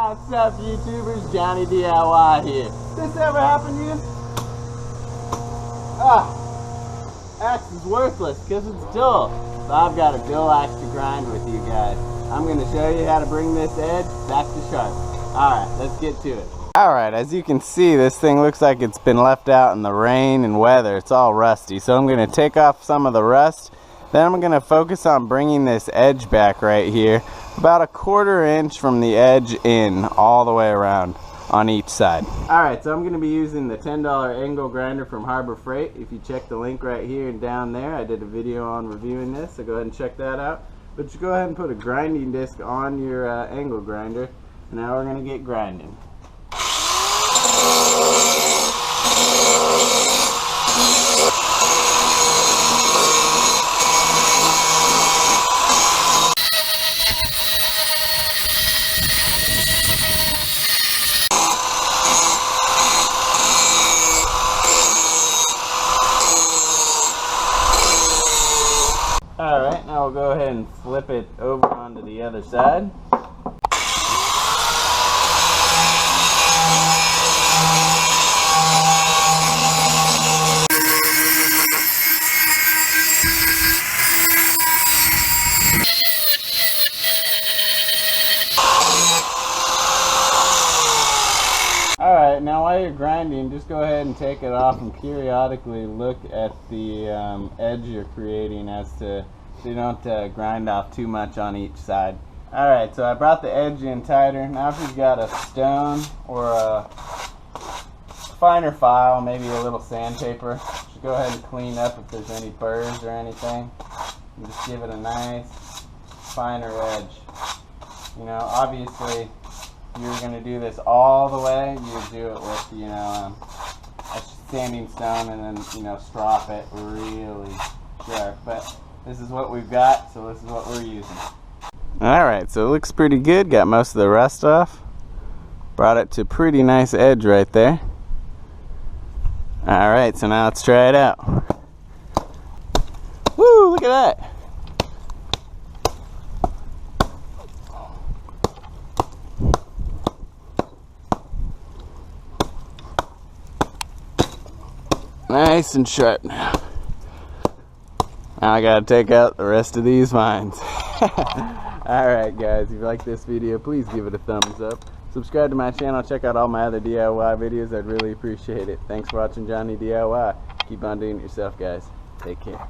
What's up, YouTubers? Jonny DIY here. This ever happened to you? Axe is worthless because it's dull. So I've got a dull axe to grind with you guys. I'm going to show you how to bring this edge back to sharp. Alright, let's get to it. Alright, as you can see, this thing looks like it's been left out in the rain and weather. It's all rusty. So I'm going to take off some of the rust. Then I'm going to focus on bringing this edge back right here, about a 1/4 inch from the edge in, all the way around on each side. Alright, so I'm going to be using the $10 angle grinder from Harbor Freight. If you check the link right here and down there, I did a video on reviewing this, so go ahead and check that out. But you go ahead and put a grinding disc on your angle grinder. Now we're going to get grinding. Alright, now we'll go ahead and flip it over onto the other side. Alright, now while you're grinding, just go ahead and take it off and periodically look at the edge you're creating so you don't grind off too much on each side. Alright, so I brought the edge in tighter. Now if you've got a stone or a finer file, maybe a little sandpaper, just go ahead and clean up if there's any burrs or anything. And just give it a nice finer edge. You know, obviously, if you're going to do this all the way, you would do it with, you know, a sanding stone and then, you know, strop it really sharp. But this is what we've got, so this is what we're using. Alright, so it looks pretty good. Got most of the rust off. Brought it to a pretty nice edge right there. Alright, so now let's try it out. Woo, look at that. Nice and sharp now. Now I gotta take out the rest of these vines. Alright guys, if you like this video, please give it a thumbs up. Subscribe to my channel, check out all my other DIY videos, I'd really appreciate it. Thanks for watching Jonny DIY. Keep on doing it yourself guys. Take care.